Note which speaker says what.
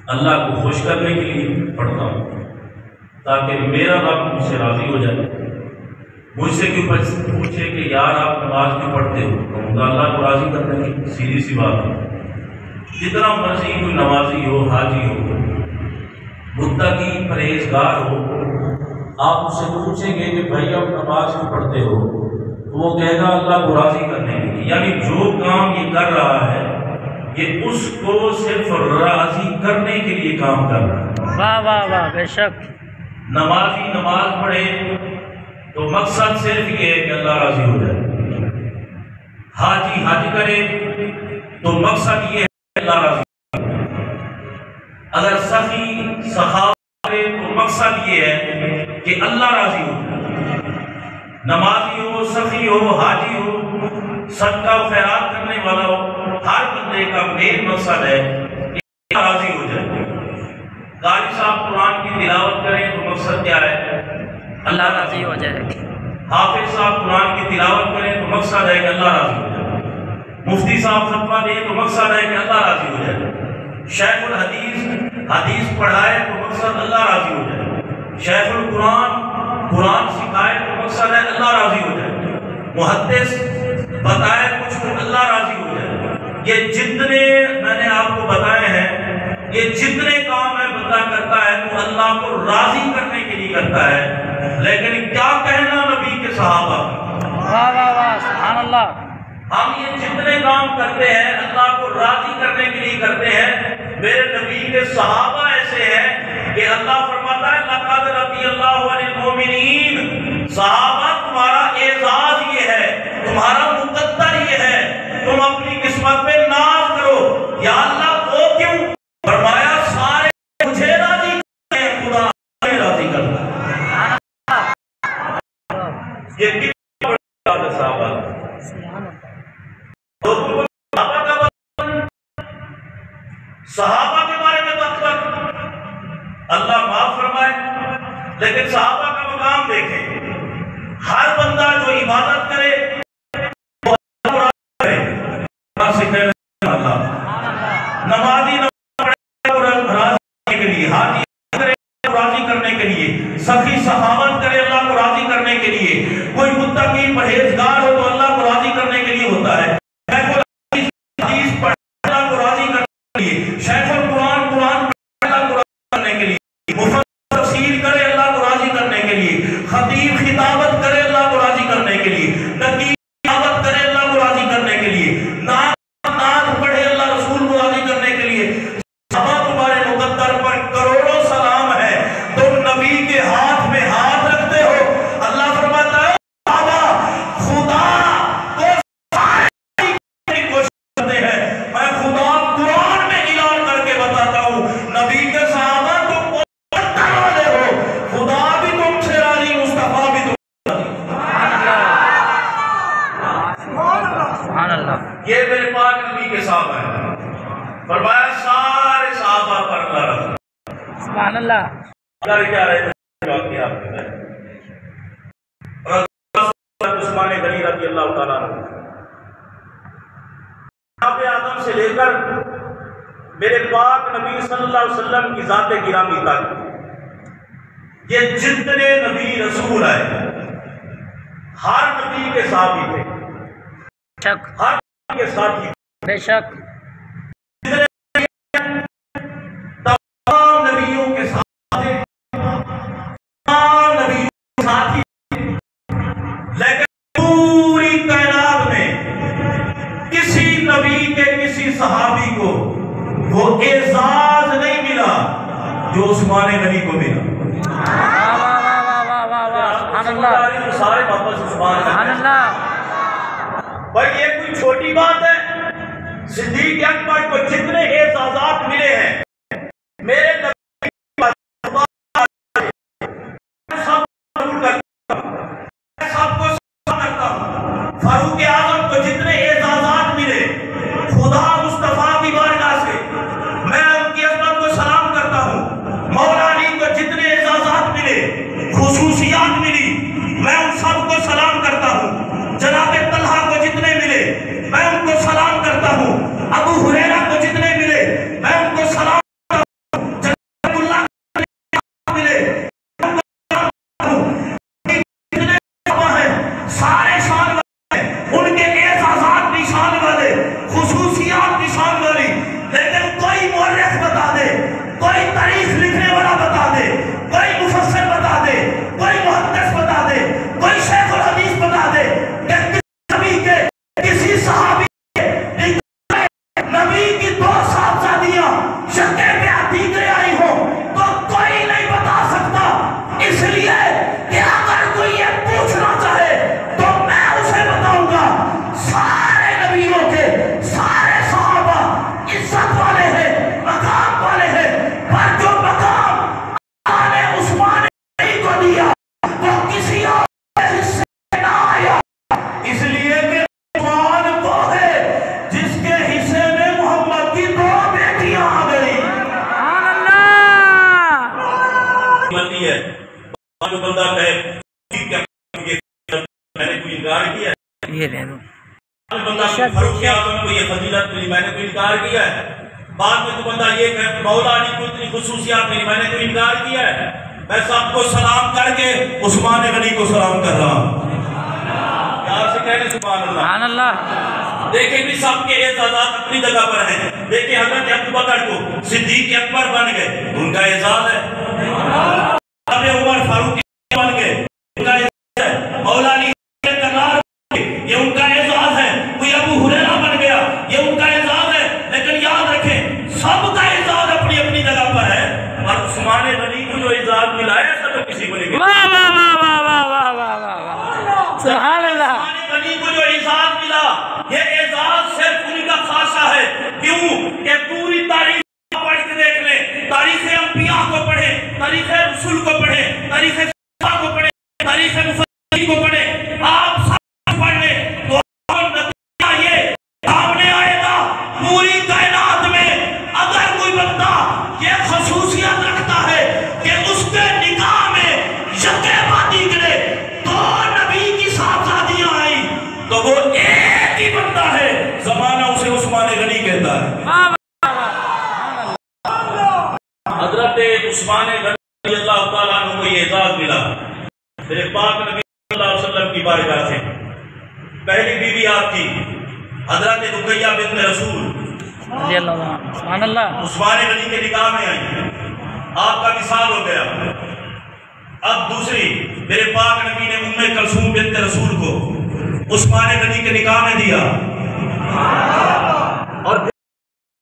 Speaker 1: اللہ کو خوش کرنے کے لیے پڑھتا ہوں تاکہ میرا رب مجھ سے راضی ہو جائے۔ مجھ سے کیوں پوچھے کہ یار آپ نماز کیوں پڑھتے ہو؟ کہوں گا اللہ کو راضی کرنے کی، سیدھی سی بات ہے۔ جتنا مرضی کوئی نمازی ہو، حاجی ہو، متقی پرہیزگار ہو، آپ اس سے پوچھیں گے کہ بھائی آپ نماز کیوں پڑھتے ہو، تو وہ کہے گا اللہ کو راضی کرنے کے لیے۔ یعنی جو کام یہ کر رہا ہے یہ اس کو صرف راضی کرنے کے لیے کام کر رہا ہے۔
Speaker 2: واہ واہ واہ، بے شک۔
Speaker 1: نمازی نماز پڑھے تو مقصد صرف یہ ہے کہ اللہ راضی ہو جائے۔ حاجی حج کرے تو مقصد یہ ہے کہ اللہ راضی ہو جائے۔ اگر سخی سخاوت کرے تو مقصد یہ ہے کہ اللہ راضی ہو جائے۔ نمازی ہو، سخی ہو، حاجی ہو، صدقہ و خیرات کرنے والا ہو، ہر بندے کا مین مقصد ہے کہ اللہ راضی ہو جائے۔ قاری صاحب قرآن کی تلاوت کریں تو مقصد کیا ہے؟
Speaker 2: اللہ راضی ہو جائے۔
Speaker 1: حافظ صاحب قرآن کی تلاوت کریں تو مقصد ہے کہ اللہ راضی ہو جائے۔ مفتی صاحب فتویٰ دیں تو مقصد ہے کہ اللہ راضی ہو جائے۔ شیخ الحدیث حدیث پڑھائے تو مقصد اللہ راضی ہو جائے۔ شیخ القرآن قرآن سکھائے تو مقصد ہے اللہ راضی ہو جائے۔ محدث بتائے کچھ تو اللہ راضی ہو جائے۔ یہ جتنے میں نے آپ کو بتائے ہیں، یہ جتنے کام ہے بندہ کرتا ہے تو اللہ کو راضی کرنے کے لیے کرتا ہے۔ لیکن کیا کہنا نبی کے صحابہ کا،
Speaker 2: واہ واہ واہ، سبحان اللہ۔
Speaker 1: ہم یہ جتنے کام کرتے ہیں اللہ کو راضی کرنے کے لیے کرتے ہیں۔ میرے نبی کے صحابہ ایسے ہیں کہ اللہ فرماتا ہے لقد رضی اللہ عن المؤمنین، صحابہ تمہارا اعزاز یہ ہے، تمہارا مقدر یہ ہے، تم اپنی قسمت پہ ناز کرو۔ یا اللہ وہ کیوں؟ فرمایا سارے مجھے راضی کرتے ہیں، خدا ہمیں راضی کرتا ہے۔ یہ کتنا بڑا بات ہے صحابہ تو صحابہ کا صحابہ کے بارے میں بات کر، اللہ معاف فرمائے، لیکن صحابہ کا مقام دیکھیں۔ ہر بندہ جو عبادت کرے وہ اللہ کو راضی کرے، اللہ سے کہنا اللہ نمازی نماز پڑھے وہ راضی کے لیے، حاجی کرے راضی کرنے کے لیے، سخی سخاوت کرے اللہ کو راضی کرنے کے لیے، کوئی متقی پرہیزگار ہو تو اللہ کو راضی کرنے کے لیے ہوتا ہے۔ حدیث پڑھے اللہ کو راضی کرنے کے لیے، شیخ القرآن قرآن پڑھے اللہ کو راضی کرنے کے لیے، مفسر تفسیر کرے اللہ کو راضی کرنے کے لیے، خطیب خطابت کرے اللہ کو راضی کرنے کے لیے، نقیب خطابت کرے اللہ کو راضی کرنے کے لیے، نعت پڑھے اللہ رسول کو راضی کرنے کے لیے۔ صحابہ تمہارے مقدر پر کروڑوں سلام ہے، تم نبی کے ہاتھ میں ہاتھ رکھتے ہو۔ اللہ فرماتا ہے صحابہ خدا کو ساری کی کوشش کرتے ہیں، میں خدا قرآن میں اعلان کر کے بتاتا ہوں نبی کے صحابہ تم کرنے والے ہو، خدا بھی تم سے راضی، مصطفیٰ بھی تم سے راضی۔
Speaker 2: سبحان اللہ۔
Speaker 1: یہ میرے پاک نبی کے صحابہ ہیں، فرمایا سارے صحابہ پر اللہ راضی۔
Speaker 2: سبحان اللہ۔
Speaker 1: اللہ کیا رہے تھے واقعی آپ کے میں عثمان غنی رضی اللہ تعالیٰ عنہ، جناب آدم سے لے کر میرے پاک نبی صلی اللہ علیہ وسلم کی ذات گرامی تک یہ جتنے نبی رسول آئے ہر نبی کے ساتھی تھے، ہر نبی کے ساتھی،
Speaker 2: بے شک۔
Speaker 1: تمام نبیوں کے ساتھی، تمام نبیوں کے ساتھی، لیکن پوری کائنات میں کسی نبی کے کسی صحابی کو وہ اعزاز نہیں ملا جو عثمان غنی کو ملا۔
Speaker 2: سبحان اللہ۔
Speaker 1: سارے واپس عثمان
Speaker 2: سبحان اللہ۔
Speaker 1: بھائی یہ کوئی چھوٹی بات ہے؟ صدیق اکبر کو جتنے اعزازات ملے ہیں میرے نبی سب کو کرتا ہوں، فاروق اعظم کو جتنے اعزازات ملے خدا مصطفیٰ کی بارگاہ سے میں ان کی عظمت کو سلام کرتا ہوں۔ مولا علی کو جتنے اعزازات ملے، خصوصیات ملی، میں ان سب کو سلام کرتا ہوں۔ جناب طلحہ کو جتنے ملے میں ان کو سلام کرتا ہوں۔ ابو ہریرہ کو جتنے ملے میں ان کو سلام جو بندہ کہے میں نے کوئی انکار کیا ہے،
Speaker 2: یہ لے لو
Speaker 1: بندہ فاروق اعظم کو یہ فضیلت ملی میں نے کوئی انکار کیا ہے، بعد میں تو بندہ یہ کہ مولا علی کو اتنی خصوصیات ملی میں نے کوئی انکار کیا ہے۔ میں سب کو سلام کر کے عثمان غنی کو سلام کر رہا ہوں، پیار سے کہنے سبحان اللہ۔
Speaker 2: سبحان اللہ۔
Speaker 1: دیکھیں بھی سب کے اعزازات اپنی جگہ پر ہیں۔ دیکھیں حضرت ابوبکر کو صدیق اکبر بن گئے، ان کا اعزاز ہے۔ حضرت عمر فاروق بن گئے، ان کا اعزاز ہے۔ مولا علی کرار یہ ان کا اعزاز ہے۔ کوئی ابو ہریرہ بن گیا، یہ ان کا اعزاز ہے۔ لیکن یاد رکھیں سب کا اعزاز اپنی اپنی جگہ پر ہے، اور عثمان غنی کو جو اعزاز ملا ہے ایسا تو کسی کو نہیں ملا۔
Speaker 2: واہ واہ واہ واہ واہ واہ واہ واہ، سبحان اللہ۔
Speaker 1: عثمان غنی کو جو اعزاز ملا یہ اعزاز صرف ان کا خاصہ ہے۔ کیوں کہ پوری تاریخ پڑھ کے دیکھ لیں، تاریخ انبیاء کو پڑھیں، تاریخ رسول کو پڑھیں، تاریخ صحابہ کو پڑھیں، تاریخ مفسرین کو پڑھیں، آپ سب پڑھ لیں تو نتیجہ یہ سامنے آئے گا۔ پوری کائنات میں اگر کوئی بندہ یہ خصوصیت رکھتا ہے کہ اس کے نکاح میں یکے بادی کرے تو نبی کی صاحبزادیاں آئیں تو وہ ایک ہی بندہ ہے، زمانہ اسے عثمان غنی کہتا ہے۔ حضرت عثمان غنی اللہ تعالیٰ عنہ کو یہ اعزاز ملا میرے پاک نبی صلی اللہ علیہ وسلم کی بارگاہ سے۔ پہلی بیوی آپ کی حضرت رقیہ بنت رسول
Speaker 2: رضی اللہ عنہ، سبحان اللہ۔
Speaker 1: عثمان غنی کے نکاح میں آئی، آپ کا وصال ہو گیا۔ اب دوسری میرے پاک نبی نے ام کلثوم بنت رسول کو عثمان غنی کے نکاح میں دیا۔